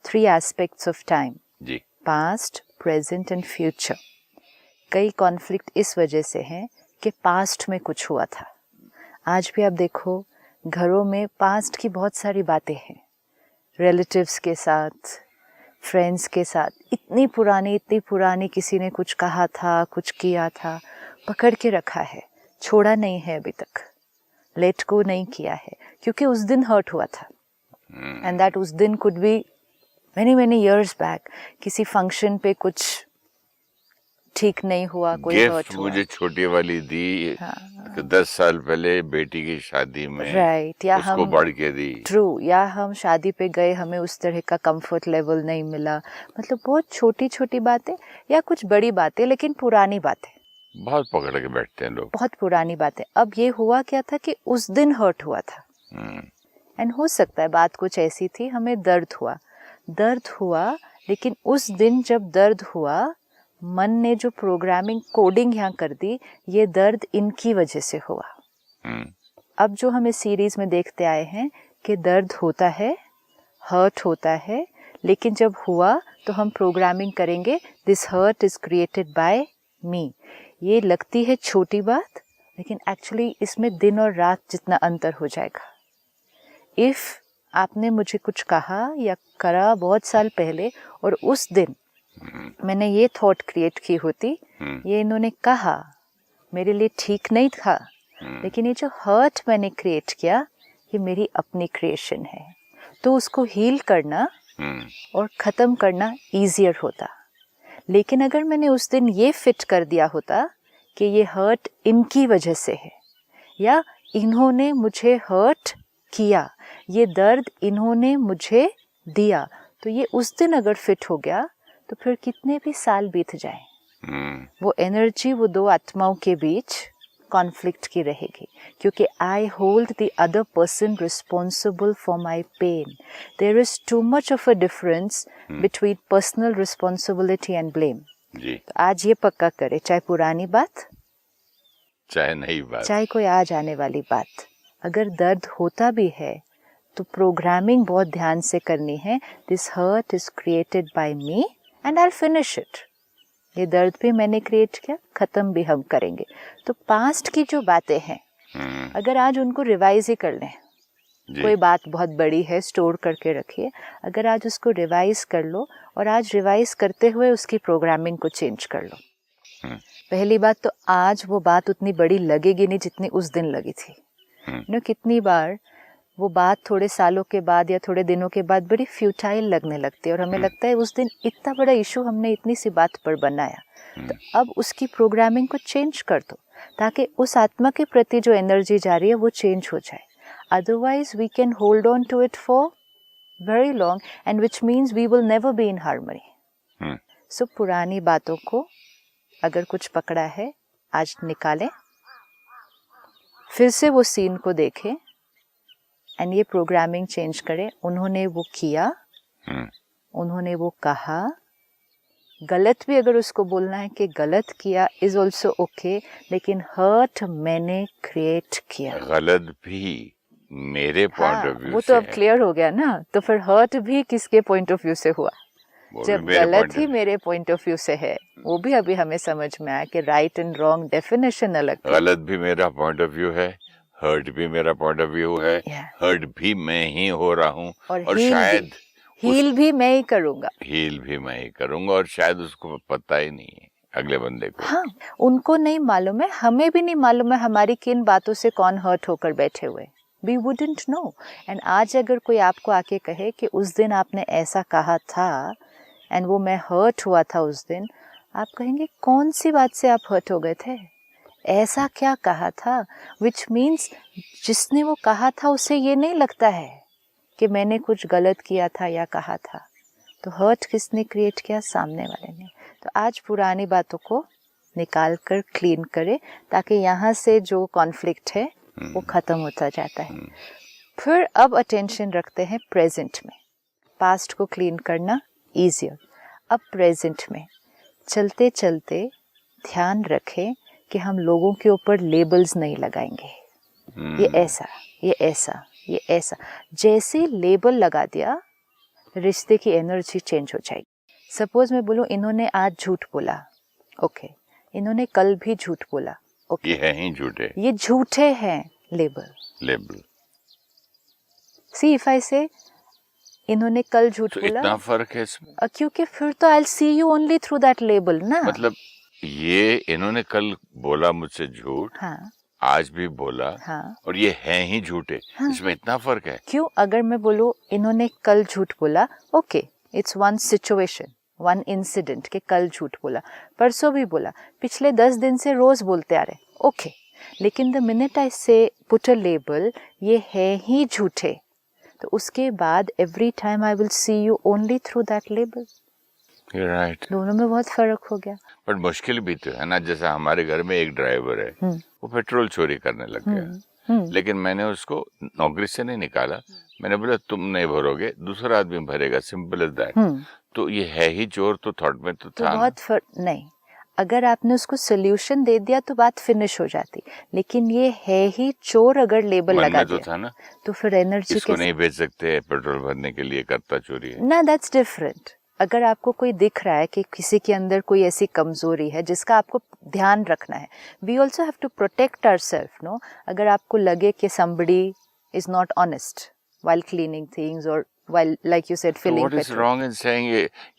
3 aspects of time जी, past, present and future. कई conflict इस वजह से हैं कि पास्ट में कुछ हुआ था। आज भी आप देखो घरों में पास्ट की बहुत सारी बातें हैं, रिलेटिव्स के साथ, फ्रेंड्स के साथ, इतनी पुरानी किसी ने कुछ कहा था, कुछ किया था, पकड़ के रखा है, छोड़ा नहीं है अभी तक, लेट गो नहीं किया है, क्योंकि उस दिन हर्ट हुआ था। एंड दैट उस दिन could be many years back. किसी फंक्शन पे कुछ ठीक नहीं हुआ, कोई गिफ्ट हर्ट हुआ, मुझे छोटी वाली दी हाँ, 10 साल पहले बेटी की शादी में, राइट, या उसको हम बढ़ के दी। ट्रू, या हम शादी पे गए, हमें उस तरह का कंफर्ट लेवल नहीं मिला। मतलब बहुत छोटी छोटी बातें या कुछ बड़ी बातें, लेकिन पुरानी बातें, बहुत पकड़ के बैठते हैं लोग। बहुत पुरानी बातें। अब ये हुआ क्या था कि उस दिन हर्ट हुआ था, एंड हो सकता है बात कुछ ऐसी थी, हमें दर्द हुआ, लेकिन उस दिन जब दर्द हुआ, मन ने जो प्रोग्रामिंग कोडिंग यहाँ कर दी, ये दर्द इनकी वजह से हुआ। अब जो हम इस सीरीज में देखते आए हैं कि दर्द होता है, हर्ट होता है, लेकिन जब हुआ तो हम प्रोग्रामिंग करेंगे, this hurt is created by me. ये लगती है छोटी बात, लेकिन एक्चुअली इसमें दिन और रात जितना अंतर हो जाएगा। इफ आपने मुझे कुछ कहा या करा बहुत साल पहले, और उस दिन मैंने ये थॉट क्रिएट की होती, ये इन्होंने कहा, मेरे लिए ठीक नहीं था, लेकिन ये जो हर्ट मैंने क्रिएट किया, ये मेरी अपनी क्रिएशन है, तो उसको हील करना और ख़त्म करना ईजियर होता। लेकिन अगर मैंने उस दिन ये फिट कर दिया होता कि ये हर्ट इनकी वजह से है, या इन्होंने मुझे हर्ट किया, ये दर्द इन्होंने मुझे दिया, तो ये उस दिन अगर फिट हो गया, तो फिर कितने भी साल बीत जाए, वो एनर्जी वो दो आत्माओं के बीच कॉन्फ्लिक्ट की रहेगी, क्योंकि I hold the other person responsible for my pain. There is too much of a difference between personal responsibility and blame. तो आज ये पक्का करे, चाहे पुरानी बात, चाहे नई बात, चाहे कोई आज आने वाली बात, अगर दर्द होता भी है तो प्रोग्रामिंग बहुत ध्यान से करनी है। This hurt is created by me and I will finish it. ये दर्द भी मैंने क्रिएट किया, खत्म भी हम करेंगे। तो पास्ट की जो बातें हैं, अगर आज उनको रिवाइज ही कर लें, कोई बात बहुत बड़ी है, स्टोर करके रखिए, अगर आज उसको रिवाइज कर लो, और आज रिवाइज करते हुए उसकी प्रोग्रामिंग को चेंज कर लो। पहली बात तो आज वो बात उतनी बड़ी लगेगी नहीं जितनी उस दिन लगी थी। कितनी बार वो बात थोड़े सालों के बाद या थोड़े दिनों के बाद बड़ी फ्यूटाइल लगने लगती है, और हमें लगता है उस दिन इतना बड़ा इशू हमने इतनी सी बात पर बनाया। तो अब उसकी प्रोग्रामिंग को चेंज कर दो, ताकि उस आत्मा के प्रति जो एनर्जी जा रही है वो चेंज हो जाए। Otherwise we can hold on to it for very long, and which means we will never be in harmony. So पुरानी बातों को अगर कुछ पकड़ा है, आज निकालें, फिर से वो सीन को देखें, एंड ये प्रोग्रामिंग चेंज करें। उन्होंने वो किया, उन्होंने वो कहा, गलत भी अगर उसको बोलना है कि गलत किया इज ऑल्सो ओके, लेकिन हर्ट मैंने क्रिएट किया। गलत भी मेरे पॉइंट ऑफ व्यू वो से तो अब क्लियर हो गया ना। तो फिर हर्ट भी किसके पॉइंट ऑफ व्यू से हुआ? जब गलत ही मेरे पॉइंट ऑफ व्यू से है, वो भी अभी हमें समझ में आया कि राइट एंड रॉन्ग डेफिनेशन अलग। गलत भी मेरा पॉइंट ऑफ व्यू है, हर्ट भी मेरा पॉइंट ऑफ व्यू है, हर्ट भी मैं ही हो रहा हूँ, और शायद हील भी मैं ही करूंगा, हील भी मैं ही करूंगा, और शायद उसको पता ही नहीं है अगले बंदे को। हाँ, उनको नहीं मालूम है, हमें भी नहीं मालूम है हमारी किन बातों से कौन हर्ट होकर बैठे हुए। We wouldn't know. एंड आज अगर कोई आपको आके कहे कि उस दिन आपने ऐसा कहा था एंड वो मैं हर्ट हुआ था उस दिन, आप कहेंगे कौन सी बात से आप हर्ट हो गए थे, ऐसा क्या कहा था? विच मीन्स जिसने वो कहा था उसे ये नहीं लगता है कि मैंने कुछ गलत किया था या कहा था। तो हर्ट किसने क्रिएट किया? सामने वाले ने। तो आज पुरानी बातों को निकाल कर क्लीन करें, ताकि यहाँ से जो कॉन्फ्लिक्ट है वो ख़त्म होता जाता है। फिर अब अटेंशन रखते हैं प्रेजेंट में। पास्ट को क्लीन करना ईजियर। अब प्रेजेंट में चलते चलते ध्यान रखें कि हम लोगों के ऊपर लेबल्स नहीं लगाएंगे, ये ऐसा, ये ऐसा, ये ऐसा। जैसे लेबल लगा दिया, रिश्ते की एनर्जी चेंज हो जाएगी। सपोज मैं बोलूँ इन्होंने आज झूठ बोला, ओके, इन्होंने कल भी झूठ बोला, ओके, ये है ही झूठे, ये झूठे हैं, लेबल। सी इफ आई से इन्होंने कल झूठ बोला, इतना फर्क है इसमें, क्योंकि फिर तो I will see you only through that label ना। मतलब ये इन्होंने कल बोला मुझसे झूठ, हाँ, आज भी बोला, हाँ, और ये हैं ही झूठे, हाँ, इसमें इतना फर्क है। क्यों? अगर मैं बोलूँ इन्होंने कल झूठ बोला, okay, it's one situation, one incident के कल झूठ बोला, परसों भी बोला, पिछले 10 दिन से रोज बोलते आ रहे, ओके, लेकिन द मिनट आई से पुट अ लेबल, ये है ही झूठे, तो उसके बाद every time I will see you only through that label. Right, दोनों में बहुत फर्क हो गया। पर मुश्किल भी तो है ना, जैसा हमारे घर में एक ड्राइवर है, वो पेट्रोल चोरी करने लग गया, लेकिन मैंने उसको नौकरी से नहीं निकाला, मैंने बोला तुम नहीं भरोगे, दूसरा आदमी भरेगा, सिंपल एज दैट। तो ये है ही चोर, तो थॉट में तो था बहुत फर्क नहीं, अगर आपने उसको सोल्यूशन दे दिया तो बात फिनिश हो जाती, लेकिन ये है ही चोर अगर लेबल लगा तो दिया था ना, तो फिर एनर्जी इसको नहीं भेज सकते पेट्रोल भरने के लिए, करता चोरी है ना, दैट्स डिफरेंट। अगर आपको कोई दिख रहा है कि किसी के अंदर कोई ऐसी कमजोरी है जिसका आपको ध्यान रखना है, we also have to protect ourselves, no. अगर आपको लगे कि somebody is not honest while cleaning things or while, like you said, filling what is petrol, wrong in saying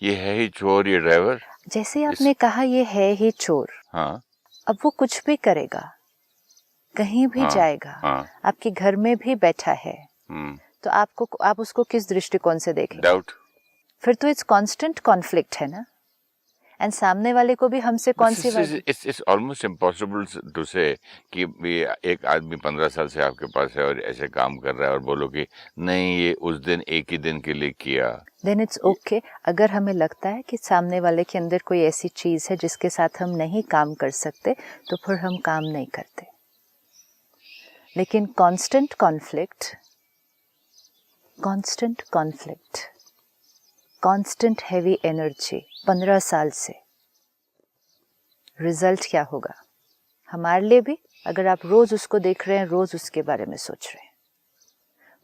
ये है ही चोर, ये ड्राइवर, जैसे आपने कहा ये है ही चोर, हाँ, अब वो कुछ भी करेगा, कहीं भी हाँ, जाएगा, हाँ, आपके घर में भी बैठा है, तो आप उसको किस दृष्टिकोण से देखें? डाउट। फिर तो इट्स कांस्टेंट कॉन्फ्लिक्ट है ना, एंड सामने वाले को भी हमसे कौन सी it's almost impossible to say कि एक आदमी 15 साल से आपके पास है और ऐसे काम कर रहा है और बोलो कि नहीं ये उस दिन एक ही दिन के लिए किया, देन इट्स ओके। अगर हमें लगता है कि सामने वाले के अंदर कोई ऐसी चीज है जिसके साथ हम नहीं काम कर सकते, तो फिर हम काम नहीं करते। लेकिन कांस्टेंट कांस्टेंट हैवी एनर्जी 15 साल से, रिजल्ट क्या होगा हमारे लिए भी? अगर आप रोज उसको देख रहे हैं, रोज उसके बारे में सोच रहे हैं,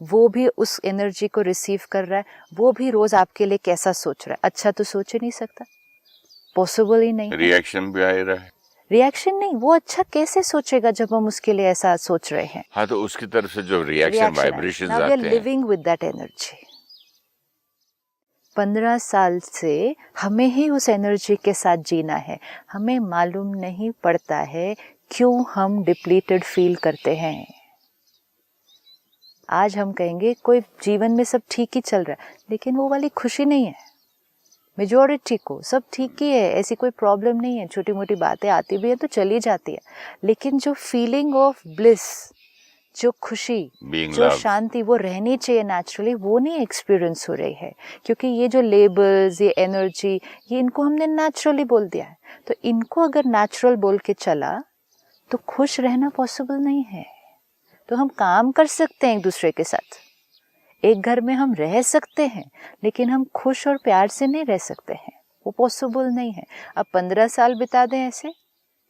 वो भी उस एनर्जी को रिसीव कर रहा है, वो भी रोज आपके लिए कैसा सोच रहा है, अच्छा तो सोच ही नहीं सकता, पॉसिबल ही नहीं। रिएक्शन भी आ रहा है, रिएक्शन नहीं, वो अच्छा कैसे सोचेगा जब हम उसके लिए ऐसा सोच रहे हैं? हाँ, तो उसकी तरफ से जो रिएक्शन वाइब्रेशंस आते हैं, लिविंग विद दैट एनर्जी। 15 साल से हमें ही उस एनर्जी के साथ जीना है, हमें मालूम नहीं पड़ता है क्यों हम डिप्लीटेड फील करते हैं। आज हम कहेंगे कोई जीवन में सब ठीक ही चल रहा है, लेकिन वो वाली खुशी नहीं है। मेजॉरिटी को सब ठीक ही है, ऐसी कोई प्रॉब्लम नहीं है, छोटी मोटी बातें आती भी है तो चली जाती है, लेकिन जो फीलिंग ऑफ ब्लिस, जो खुशी, जो शांति वो रहनी चाहिए नेचुरली, वो नहीं एक्सपीरियंस हो रही है, क्योंकि ये जो लेबल्स, ये एनर्जी, ये इनको हमने नेचुरली बोल दिया है। तो इनको अगर नेचुरल बोल के चला तो खुश रहना पॉसिबल नहीं है। तो हम काम कर सकते हैं एक दूसरे के साथ, एक घर में हम रह सकते हैं, लेकिन हम खुश और प्यार से नहीं रह सकते हैं, वो पॉसिबल नहीं है। अब 15 साल बिता दें ऐसे,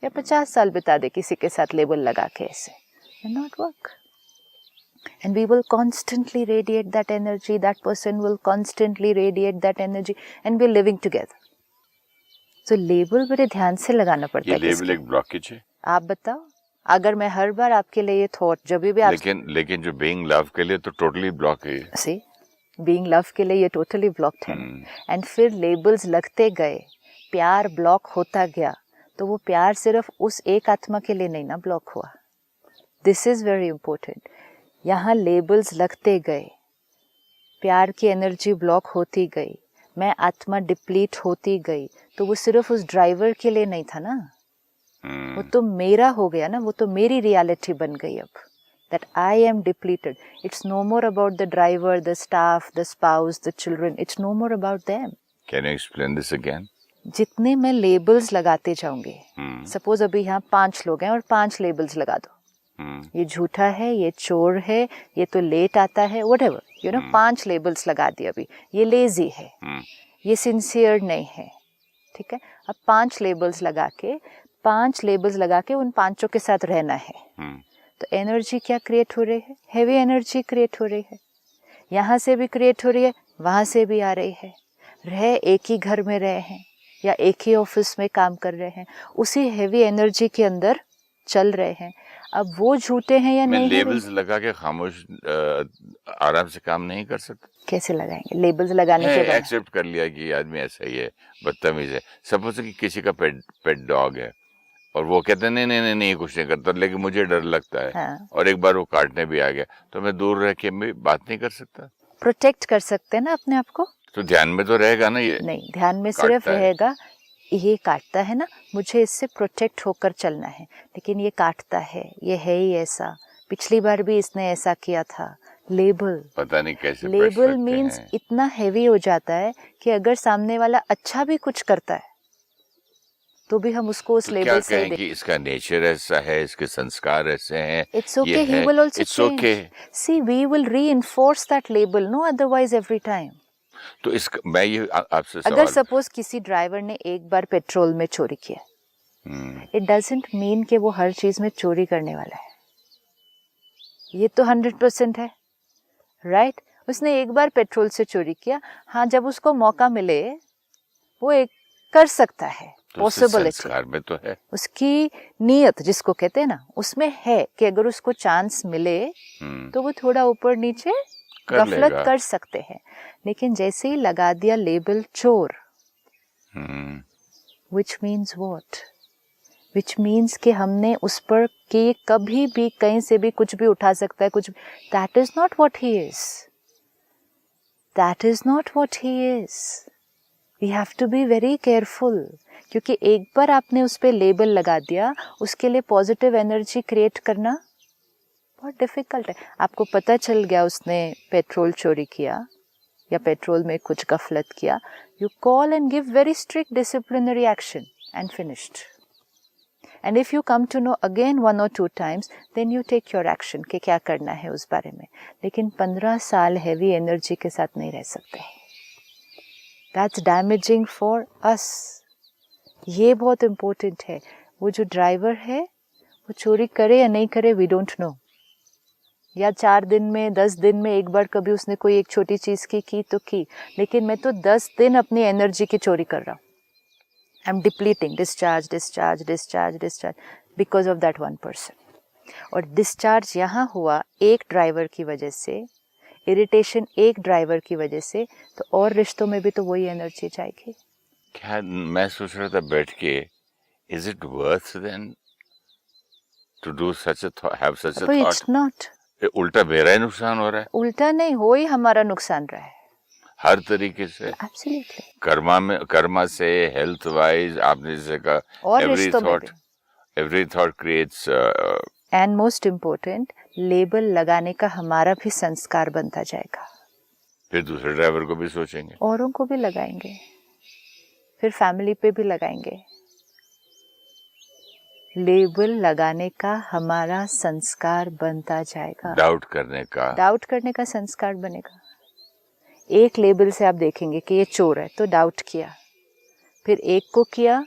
या 50 साल बिता दे किसी के साथ लेबल लगा के, ऐसे will not work, and we will constantly radiate that energy, that person will constantly radiate that energy, and we're living together. So label बड़े ध्यान से लगाना पड़ता है। ये लेबल एक ब्लॉकेज है। आप बताओ, अगर मैं हर बार आपके लिए ये थॉट जब भी आप, लेकिन जो बीइंग लव के लिए तो टोटली ब्लॉक है। सी बीइंग लव के लिए ये टोटली ब्लॉक्ड है, एंड फिर लेबल्स लगते गए, प्यार ब्लॉक होता गया, तो वो प्यार सिर्फ उस एक आत्मा के लिए नहीं ना ब्लॉक हुआ। This is very important. यहाँ लेबल्स लगते गए, प्यार की एनर्जी ब्लॉक होती गई, मैं आत्मा डिप्लीट होती गई, तो वो सिर्फ उस ड्राइवर के लिए नहीं था ना, वो तो मेरा हो गया ना, वो तो मेरी रियलिटी बन गई अब, that I am depleted. It's no more about the driver, the staff, the spouse, the children. It's no more about them. Can you explain this again? जितने मैं लेबल्स लगाते जाऊंगे, सपोज अभी यहाँ 5 लोग हैं और 5 लेबल्स लगा दो, ये झूठा है, ये चोर है, ये तो लेट आता है, whatever, you know, 5 लेबल्स लगा दिए अभी, ये लेजी है, ये सिंसियर नहीं है, ठीक है। अब 5 लेबल्स लगा के उन 5 के साथ रहना है, तो एनर्जी क्या क्रिएट हो रही है? हैवी एनर्जी क्रिएट हो रही है, यहाँ से भी क्रिएट हो रही है, वहाँ से भी आ रही है, रहे एक ही घर में रहे हैं या एक ही ऑफिस में काम कर रहे हैं, उसी हैवी एनर्जी के अंदर चल रहे हैं। अब वो झूठे हैं या मैं नहीं लेबल्स है, लगा के खामोश आराम से काम नहीं कर सकता। कैसे लगाएंगे? लेबल्स लगाने के बाद एक्सेप्ट कर लिया कि ये आदमी ऐसा ही है, बदतमीज है। सपोज कि किसी का पेट डॉग है और वो कहते हैं नहीं नहीं नहीं नहीं कुछ नहीं करता, लेकिन मुझे डर लगता है। हाँ, और एक बार वो काटने भी आ गया तो मैं दूर रह के भी बात नहीं कर सकता। प्रोटेक्ट कर सकते हैं ना अपने आप को। तो ध्यान में तो रहेगा ना ये नहीं, ध्यान में सिर्फ काटता है। रहेगा ये काटता है ना, मुझे इससे प्रोटेक्ट होकर चलना है, लेकिन ये काटता है, ये है ही ऐसा, पिछली बार भी इसने ऐसा किया था। लेबल, पता नहीं कैसे पढ़ लेबल सकते मीन्स हैं। इतना हैवी हो जाता है कि अगर सामने वाला अच्छा भी कुछ करता है तो भी हम उसको उस तो क्या लेबल से कहें कि इसका नेचर ऐसा है, इसके संस्कार ऐसे हैं, It's okay, he will also it's change. Okay. See, we will reinforce that label, no otherwise every time. तो इसका मैं ये आपसे अगर सवाल, सपोज किसी ड्राइवर ने एक बार पेट्रोल में चोरी किया, हम्म, इट डजंट मीन कि वो हर चीज में चोरी करने वाला है। ये तो 100% है, राइट? उसने एक बार पेट्रोल से चोरी किया, हाँ, जब उसको मौका मिले वो एक कर सकता है, तो उसके पॉसिबिलिटी, संस्कार में तो है। उसकी नीयत जिसको कहते हैं ना, उसमें है कि अगर उसको चांस मिले तो वो थोड़ा ऊपर नीचे कर गफलत लेगा। कर सकते हैं। लेकिन जैसे ही लगा दिया लेबल चोर, which means what? Which means कि हमने उस पर कि कभी भी कहीं से भी कुछ भी उठा सकता है, कुछ, that is not what he is, that is not what he is. We have to be very careful, क्योंकि एक बार आपने उस पर लेबल लगा दिया, उसके लिए पॉजिटिव एनर्जी क्रिएट करना बहुत डिफिकल्ट है। आपको पता चल गया उसने पेट्रोल चोरी किया या पेट्रोल में कुछ गफलत किया, you call and give very strict disciplinary action and finished. And if you come to know again 1 or 2 times, then you take your action कि क्या करना है उस बारे में। लेकिन 15 साल हैवी एनर्जी के साथ नहीं रह सकते। That's damaging for us. ये बहुत इम्पोर्टेंट है। वो जो ड्राइवर है वो चोरी करे या नहीं करे, वी डोंट नो, या 4 दिन में 10 दिन में एक बार कभी उसने कोई एक छोटी चीज़ की तो की, लेकिन मैं तो 10 दिन अपनी एनर्जी की चोरी कर रहा हूँ। I am depleting, discharge discharge discharge discharge because of that 1 person। और डिस्चार्ज यहाँ हुआ एक ड्राइवर की वजह से, इरिटेशन एक ड्राइवर की वजह से, तो और रिश्तों में भी तो वही एनर्जी जाएगी। क्या मैं सोच रहा था बैठ के, is it worth then to do such a have such a thought? It's not. उल्टा मेरा ही नुकसान हो रहा है। उल्टा नहीं, हो ही हमारा नुकसान रहा है हर तरीके से। एब्सोल्युटली। कर्मा से, हेल्थ वाइज, आपने जैसे कहा, और रिश्तों में भी। Every thought creates. And most important, label लगाने का हमारा भी संस्कार बनता जाएगा। फिर दूसरे ड्राइवर को भी सोचेंगे, औरों को भी लगाएंगे, फिर फैमिली पे भी लगाएंगे। लेबल लगाने का हमारा संस्कार बनता जाएगा। डाउट करने का संस्कार बनेगा। एक लेबल से आप देखेंगे कि ये चोर है तो डाउट किया, फिर एक को किया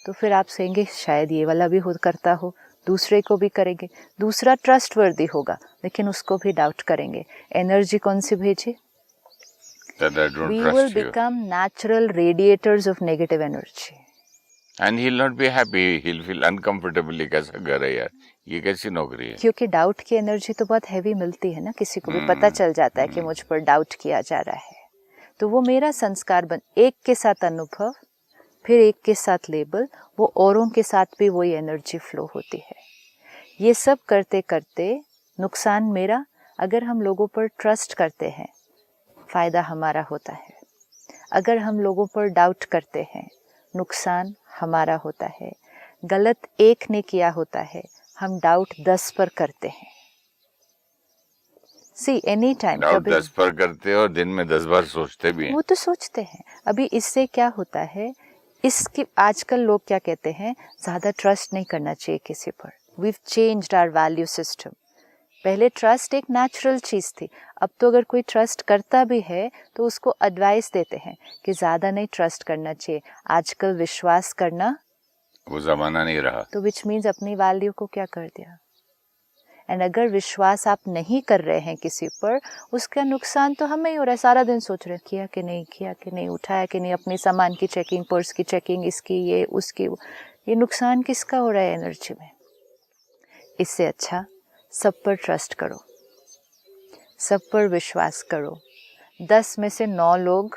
तो फिर आप कहेंगे शायद ये वाला भी करता हो, दूसरे को भी करेंगे, दूसरा ट्रस्टवर्दी होगा लेकिन उसको भी डाउट करेंगे। एनर्जी कौन सी भेजे? We will become natural radiators of negative energy. And he'll not be happy, he'll feel uncomfortable। कैसा घर है यार, ये कैसी नौकरी है? क्योंकि डाउट की एनर्जी तो बहुत हैवी मिलती है ना, किसी को भी पता चल जाता है कि मुझ पर डाउट किया जा रहा है, तो वो मेरा संस्कार बन, एक के साथ अनुभव, फिर एक के साथ लेबल, वो औरों के साथ भी वही एनर्जी फ्लो होती है। ये सब करते करते नुकसान मेरा, अगर हम लोगों पर ट्रस्ट करते हैं फायदा हमारा होता है, अगर हम लोगों पर डाउट करते हैं नुकसान हमारा होता है। गलत एक ने किया होता है, हम डाउट 10 पर करते हैं। सी एनी टाइम डाउट 10 पर करते हैं और दिन में 10 बार सोचते भी हैं। वो तो सोचते हैं। अभी इससे क्या होता है, इसकी आजकल लोग क्या कहते हैं, ज्यादा ट्रस्ट नहीं करना चाहिए किसी पर। We've changed our value system. पहले ट्रस्ट एक नेचुरल चीज थी, अब तो अगर कोई ट्रस्ट करता भी है तो उसको एडवाइस देते हैं कि ज्यादा नहीं ट्रस्ट करना चाहिए। आजकल विश्वास करना वो जमाना नहीं रहा, तो विच मीन्स अपनी वैल्यू को क्या कर दिया। एंड अगर विश्वास आप नहीं कर रहे हैं किसी पर, उसका नुकसान तो हमें ही हो रहा है। सारा दिन सोच रहे किया कि नहीं, उठाया कि नहीं, अपनी सामान की चेकिंग, पर्स की चेकिंग, इसकी ये उसकी वो, ये नुकसान किसका हो रहा है एनर्जी में। इससे अच्छा सब पर ट्रस्ट करो, सब पर विश्वास करो। 10 में से 9 लोग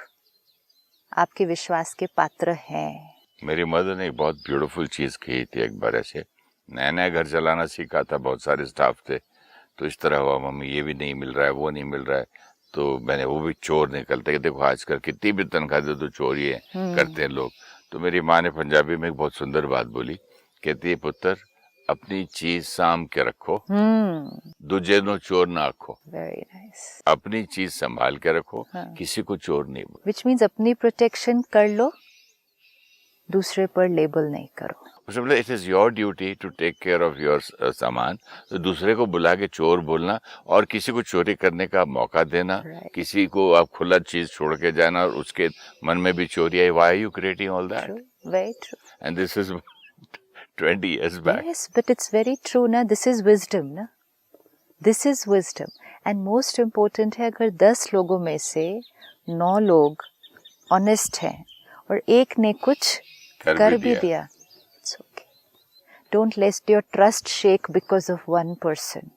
आपके विश्वास के पात्र हैं। मेरी मदर ने एक बहुत ब्यूटीफुल चीज कही थी एक बार। ऐसे नया नया घर चलाना सीखा था, बहुत सारे स्टाफ थे, तो इस तरह हुआ, मम्मी ये भी नहीं मिल रहा है, वो नहीं मिल रहा है, तो मैंने, वो भी चोर निकलते कि देखो आजकल कितनी भी तनख्वाह दे तो चोरी करते हैं लोग। तो मेरी माँ ने पंजाबी में एक बहुत सुंदर बात बोली, कहती है पुत्र अपनी चीज साम के रखो, दूजे नो चोर ना आखो। Very nice. अपनी चीज संभाल के रखो, किसी को चोर नहीं बोलो। विच मीन्स अपनी प्रोटेक्शन कर लो, दूसरे पर लेबल नहीं करो। उसने बोला it is your duty to take care of your सामान। तो दूसरे को बुला के चोर बोलना और किसी को चोरी करने का मौका देना, किसी को आप खुला चीज छोड़ के जाना और उसके मन में भी चोरी आई, why are you creating all that? Very true. And this is 20 years back. Yes, but it's very true ना, this is wisdom ना, this is wisdom. And most important है, अगर 10 लोगों में से 9 लोग ऑनेस्ट हैं और एक ने कुछ कर भी दिया, it's okay. Don't let your trust shake because of one person.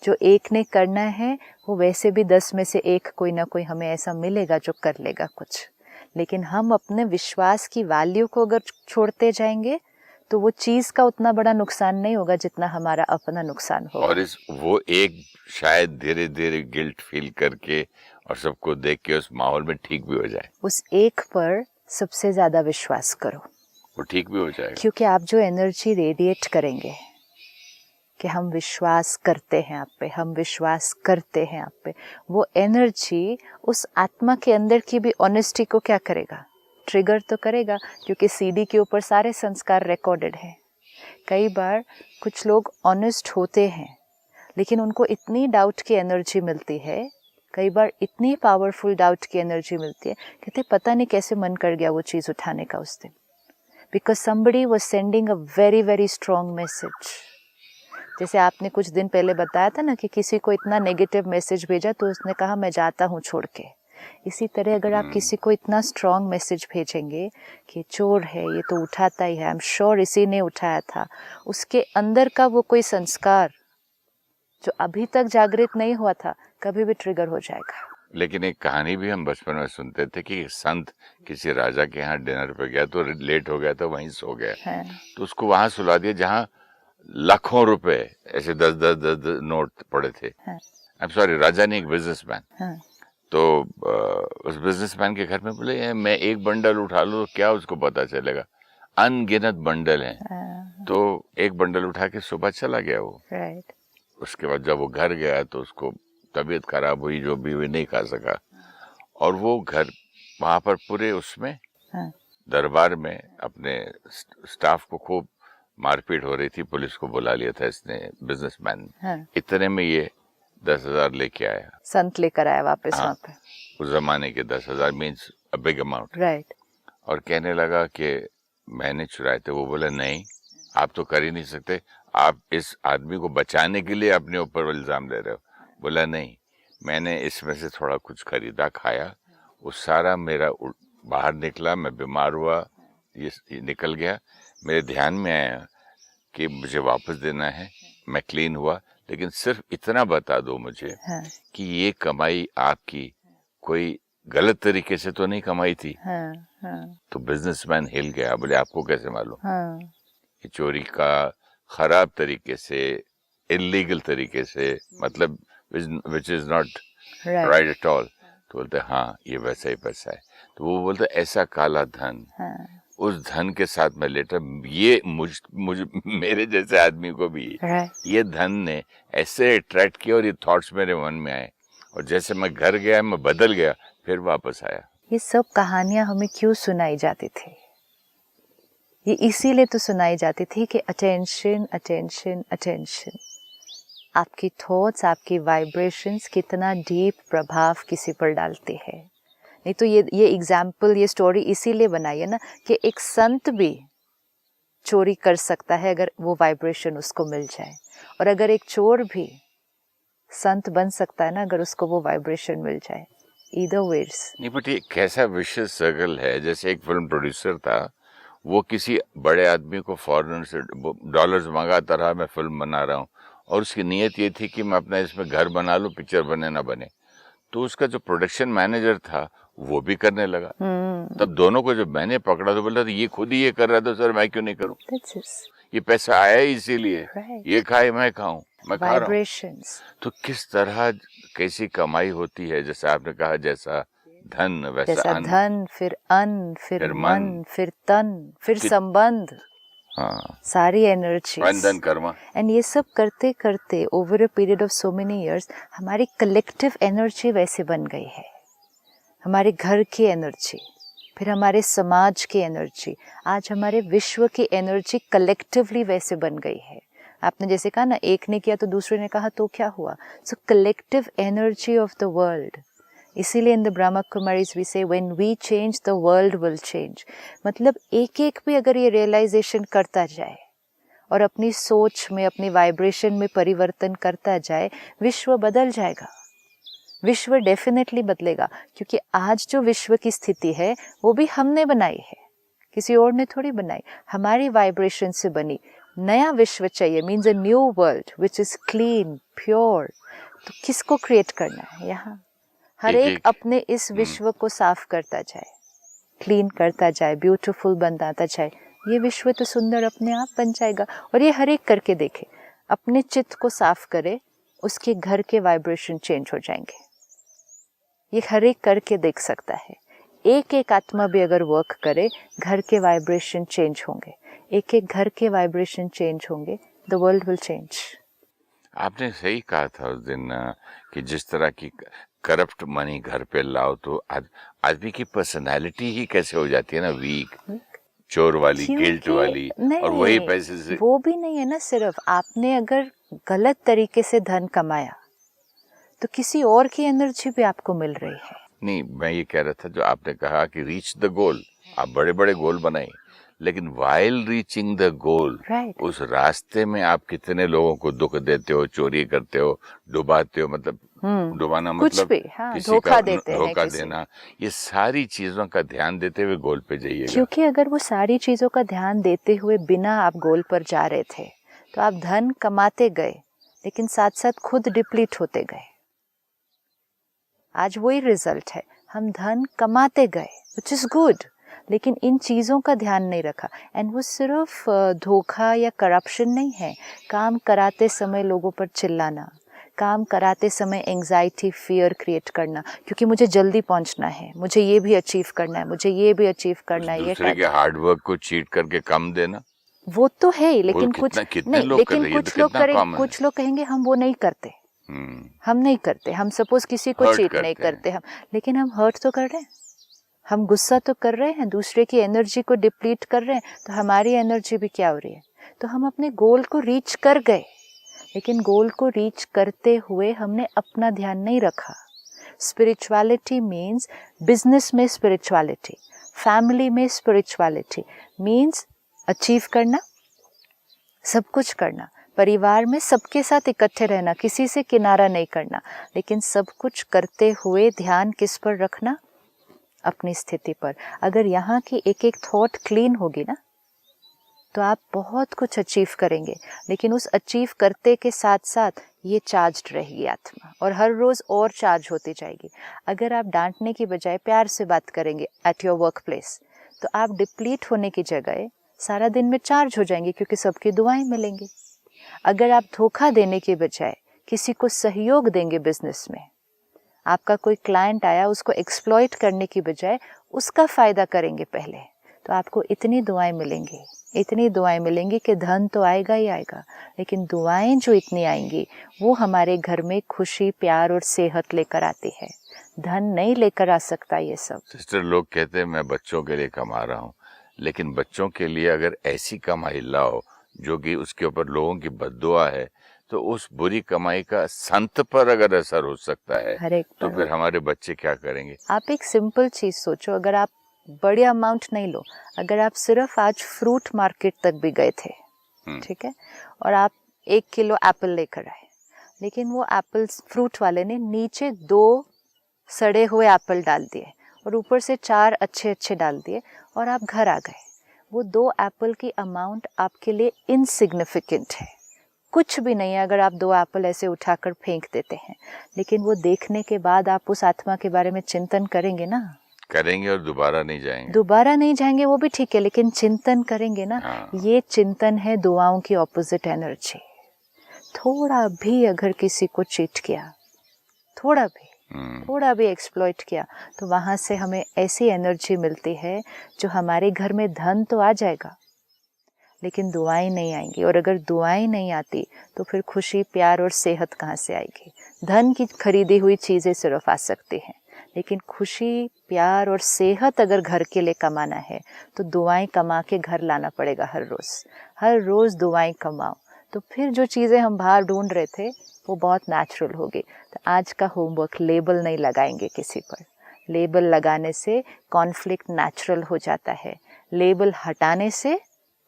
जो एक ने करना है वो वैसे भी 10 में से एक कोई ना कोई हमें ऐसा मिलेगा जो कर लेगा कुछ, लेकिन हम अपने विश्वास की वैल्यू को अगर छोड़ते जाएंगे तो वो चीज का उतना बड़ा नुकसान नहीं होगा जितना हमारा अपना नुकसान होगा। और वो एक शायद धीरे धीरे गिल्ट फील करके और सबको देख के उस माहौल में ठीक भी हो जाए। उस एक पर सबसे ज्यादा विश्वास करो, वो ठीक भी हो जाएगा। क्योंकि आप जो एनर्जी रेडिएट करेंगे कि हम विश्वास करते हैं आप पे, हम विश्वास करते हैं आप पे, वो एनर्जी उस आत्मा के अंदर की भी ऑनेस्टी को क्या करेगा, ट्रिगर तो करेगा, क्योंकि सीडी के ऊपर सारे संस्कार रिकॉर्डेड हैं। कई बार कुछ लोग ऑनेस्ट होते हैं लेकिन उनको इतनी डाउट की एनर्जी मिलती है, कई बार इतनी पावरफुल डाउट की एनर्जी मिलती है, कहते पता नहीं कैसे मन कर गया वो चीज़ उठाने का उस दिन, because somebody was sending a very very strong message। जैसे आपने कुछ दिन पहले बताया था ना कि किसी को इतना नेगेटिव मैसेज भेजा तो उसने कहा मैं जाता हूँ छोड़ के। इसी तरह अगर आप किसी को इतना स्ट्रॉन्ग मैसेज भेजेंगे कि चोर है, ये तो उठाता ही है, आई एम श्योर इसी ने उठाया था, उसके अंदर का वो कोई संस्कार जो अभी तक जागृत नहीं हुआ था कभी भी ट्रिगर हो जाएगा। लेकिन एक कहानी भी हम बचपन में सुनते थे कि एक संत किसी राजा के यहाँ डिनर पे गया तो लेट हो गया तो वहीं सो गया, तो उसको वहां सुला दिया जहाँ लाखों रुपए ऐसे 10 नोट पड़े थे। आई एम सॉरी, राजा ने एक बिजनेसमैन, तो उस बिजनेसमैन के घर में बोले मैं एक बंडल उठा लूं क्या उसको पता चलेगा, अनगिनत बंडल हैं। तो एक बंडल उठा के सुबह चला गया वो। उसके बाद जब वो घर गया तो उसको तबीयत खराब हुई, जो भी हुई नहीं खा सका, और वो घर वहां पर पूरे उसमें दरबार में अपने स्टाफ को खूब मारपीट हो रही थी, पुलिस को बुला लिया था इसने बिजनेसमैन। इतने में ये 10,000 लेके आया, संत लेकर आया वापस वहाँ पे। उस जमाने के 10,000 means a big amount, right. और कहने लगा कि मैंने चुराए थे। वो बोला नहीं, आप तो कर ही नहीं सकते, आप इस आदमी को बचाने के लिए अपने ऊपर इल्जाम ले रहे हो। बोला नहीं, मैंने इसमें से थोड़ा कुछ खरीदा, खाया, वो सारा मेरा बाहर निकला, मैं बीमार हुआ, ये निकल गया। मेरे ध्यान में आया कि मुझे वापस देना है, मैं क्लीन हुआ, लेकिन सिर्फ इतना बता दो मुझे कि ये कमाई आपकी कोई गलत तरीके से तो नहीं कमाई थी। तो बिजनेसमैन हिल गया, बोले आपको कैसे मालूम? ये चोरी का खराब तरीके से, इलीगल तरीके से, मतलब which is not right at all. तो बोलते हाँ ये वैसा ही पैसा है। तो वो बोलते ऐसा काला धन, उस धन के साथ मैं लेटा, ये मुझ मेरे जैसे आदमी को भी ये धन ने ऐसे अट्रैक्ट किया और ये थॉट्स मेरे मन में आए, और जैसे मैं घर गया मैं बदल गया, फिर वापस आया। ये सब कहानियां हमें क्यों सुनाई जाती थी? ये इसीलिए तो सुनाई जाती थी कि अटेंशन अटेंशन अटेंशन। आपकी थॉट्स, आपकी वाइब्रेशंस कितना डीप प्रभाव किसी पर डालती है। नहीं तो ये एग्जाम्पल, ये स्टोरी इसीलिए बनाई है ना कि एक संत भी चोरी कर सकता है अगर वो वाइब्रेशन उसको मिल जाए, और अगर एक चोर भी संत बन सकता है ना अगर उसको वो वाइब्रेशन मिल जाए। Either veg. नहीं, बट ये कैसा विशियस सर्कल है। जैसे एक फिल्म प्रोड्यूसर था, वो किसी बड़े आदमी को फॉरेन से डॉलर्स मंगाता रहा, मैं फिल्म बना रहा हूँ, और उसकी नीयत ये थी कि मैं अपना इसमें घर बना लूँ, पिक्चर बने ना बने। तो उसका जो प्रोडक्शन मैनेजर था वो भी करने लगा। तब दोनों को जब मैंने पकड़ा तो बोला, ये खुद ही ये कर रहा था सर, मैं क्यों नहीं करूं? ये पैसा आया ही इसीलिए, ये खाए मैं खाऊं, मैं खा रहा हूं। तो किस तरह कैसी कमाई होती है, जैसे आपने कहा, जैसा धन वैसा अन्न, धन, फिर अन्न, फिर मन, फिर तन, फिर संबंध, हाँ, सारी एनर्जी, धन कर्म। एंड ये सब करते करते over a period of so many years हमारी कलेक्टिव एनर्जी वैसे बन गई है। हमारे घर की एनर्जी, फिर हमारे समाज की एनर्जी, आज हमारे विश्व की एनर्जी कलेक्टिवली वैसे बन गई है। आपने जैसे कहा ना, एक ने किया तो दूसरे ने कहा तो क्या हुआ? So collective energy of the world. इसीलिए in the Brahma Kumaris we say when we change the world will change. मतलब एक एक भी अगर ये रियलाइजेशन करता जाए और अपनी सोच में, अपनी वाइब्रेशन में परिवर्तन करता जाए, विश्व बदल जाएगा। विश्व डेफिनेटली बदलेगा, क्योंकि आज जो विश्व की स्थिति है वो भी हमने बनाई है, किसी और ने थोड़ी बनाई, हमारी वाइब्रेशन से बनी। नया विश्व चाहिए, means a new world which is clean, pure. तो किसको क्रिएट करना है? यहाँ हर एक अपने इस विश्व को साफ करता जाए, क्लीन करता जाए, ब्यूटीफुल बनाता जाए, ये विश्व तो सुंदर अपने आप बन जाएगा। और ये हर एक करके देखे, अपने चित्त को साफ करे, उसके घर के वाइब्रेशन चेंज हो जाएंगे। ये हर एक करके देख सकता है। एक एक आत्मा भी अगर वर्क करे, घर के वाइब्रेशन चेंज होंगे, एक एक घर के वाइब्रेशन चेंज होंगे, द वर्ल्ड विल चेंज। आपने सही कहा था उस दिन कि जिस तरह की करप्ट मनी घर पे लाओ तो आदमी की पर्सनालिटी ही कैसे हो जाती है ना, वीक, चोर वाली, गिल्ट वाली, और वही पैसे से। वो भी नहीं है ना, सिर्फ आपने अगर गलत तरीके से धन कमाया तो किसी और की एनर्जी भी आपको मिल रही है। नहीं, मैं ये कह रहा था, जो आपने कहा कि रीच द गोल, आप बड़े बड़े गोल बनाए, लेकिन वाइल रीचिंग द गोल, उस रास्ते में आप कितने लोगों को दुख देते हो, चोरी करते हो, डुबाते हो, मतलब डुबाना मतलब भी, हाँ, धोखा देना, ये सारी चीजों का ध्यान देते हुए गोल पे जाइएगा। क्योंकि अगर वो सारी चीजों का ध्यान देते हुए बिना आप गोल पर जा रहे थे तो आप धन कमाते गए, लेकिन साथ साथ खुद डिप्लीट होते गए। आज वही रिजल्ट है, हम धन कमाते गए, विच इज गुड, लेकिन इन चीज़ों का ध्यान नहीं रखा। एंड वो सिर्फ धोखा या करप्शन नहीं है, काम कराते समय लोगों पर चिल्लाना, काम कराते समय एंजाइटी, फियर क्रिएट करना, क्योंकि मुझे जल्दी पहुंचना है, मुझे ये भी अचीव करना है, मुझे ये भी अचीव करना है। दूसरे के हार्ड वर्क को चीट करके कम देना, वो तो है ही, लेकिन कुछ नहीं, लेकिन कुछ लोग कहेंगे हम वो नहीं करते, हम नहीं करते, हम सपोज किसी को चीट नहीं करते हम, लेकिन हम हर्ट तो कर रहे हैं, हम गुस्सा तो कर रहे हैं, दूसरे की एनर्जी को डिप्लीट कर रहे हैं, तो हमारी एनर्जी भी क्या हो रही है? तो हम अपने गोल को रीच कर गए, लेकिन गोल को रीच करते हुए हमने अपना ध्यान नहीं रखा। स्पिरिचुअलिटी मीन्स बिजनेस में स्पिरिचुअलिटी, फैमिली में स्पिरिचुअलिटी मीन्स अचीव करना, सब कुछ करना, परिवार में सबके साथ इकट्ठे रहना, किसी से किनारा नहीं करना, लेकिन सब कुछ करते हुए ध्यान किस पर रखना? अपनी स्थिति पर। अगर यहाँ की एक एक थॉट क्लीन होगी ना, तो आप बहुत कुछ अचीव करेंगे, लेकिन उस अचीव करते के साथ साथ ये चार्ज्ड रहेगी आत्मा, और हर रोज और चार्ज होती जाएगी। अगर आप डांटने की बजाय प्यार से बात करेंगे एट योर वर्क प्लेस, तो आप डिप्लीट होने की जगह सारा दिन में चार्ज हो जाएंगे, क्योंकि सबकी दुआएं मिलेंगी। अगर आप धोखा देने के बजाय किसी को सहयोग देंगे बिजनेस में, आपका कोई क्लाइंट आया, उसको एक्सप्लॉइट करने की बजाय उसका फायदा करेंगे पहले, तो आपको इतनी दुआएं मिलेंगी, इतनी दुआएं मिलेंगी कि धन तो आएगा ही आएगा, लेकिन दुआएं जो इतनी आएंगी वो हमारे घर में खुशी, प्यार और सेहत लेकर आती है। धन नहीं लेकर आ सकता ये सब। सिस्टर, लोग कहते हैं मैं बच्चों के लिए कमा रहा हूँ, लेकिन बच्चों के लिए अगर ऐसी कमाई लाओ जो कि उसके ऊपर लोगों की बद्दुआ है, तो उस बुरी कमाई का संत पर अगर असर हो सकता है, तो फिर हमारे बच्चे क्या करेंगे? आप एक सिंपल चीज सोचो, अगर आप बड़े अमाउंट नहीं लो। अगर आप सिर्फ आज फ्रूट मार्केट तक भी गए थे, ठीक है, और आप 1 किलो एप्पल लेकर आए, लेकिन वो एप्पल फ्रूट वाले ने नीचे 2 सड़े हुए एप्पल डाल दिए और ऊपर से 4 अच्छे अच्छे डाल दिए और आप घर आ गए, वो 2 एप्पल की अमाउंट आपके लिए इनसिग्निफिकेंट है, कुछ भी नहीं है अगर आप 2 एप्पल ऐसे उठाकर फेंक देते हैं। लेकिन वो देखने के बाद आप उस आत्मा के बारे में चिंतन करेंगे ना, करेंगे और दोबारा नहीं जाएंगे। दोबारा नहीं जाएंगे वो भी ठीक है, लेकिन चिंतन करेंगे ना। हाँ। ये चिंतन है दुआओं की ऑपोजिट एनर्जी। थोड़ा भी अगर किसी को चीट किया, थोड़ा भी एक्सप्लॉइट किया, तो वहाँ से हमें ऐसी एनर्जी मिलती है जो हमारे घर में धन तो आ जाएगा लेकिन दुआएं नहीं आएंगी। और अगर दुआएं नहीं आती तो फिर खुशी, प्यार और सेहत कहाँ से आएगी? धन की खरीदी हुई चीज़ें सिर्फ आ सकती हैं, लेकिन खुशी, प्यार और सेहत अगर घर के लिए कमाना है तो दुआएं कमा के घर लाना पड़ेगा। हर रोज़ दुआएं कमाओ, तो फिर जो चीज़ें हम बाहर ढूंढ रहे थे वो बहुत नेचुरल होगी। तो आज का होमवर्क, लेबल नहीं लगाएंगे किसी पर। लेबल लगाने से कॉन्फ्लिक्ट नेचुरल हो जाता है, लेबल हटाने से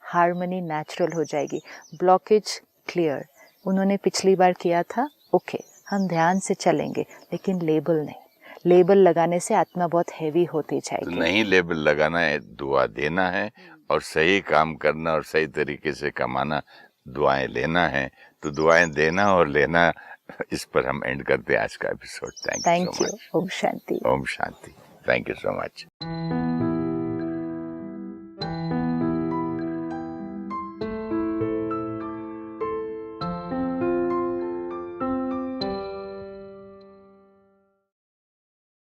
हार्मनी नेचुरल हो जाएगी, ब्लॉकेज क्लियर। उन्होंने पिछली बार किया था, ओके हम ध्यान से चलेंगे लेकिन लेबल नहीं। लेबल लगाने से आत्मा बहुत हैवी होती जाएगी। तो नहीं लेबल लगाना है, दुआ देना है और सही काम करना और सही तरीके से कमाना, दुआएं लेना है। तो दुआएं देना और लेना, इस पर हम एंड करते हैं आज का episode. Thank you so much. Om Shanti. Om Shanti. Thank you so much.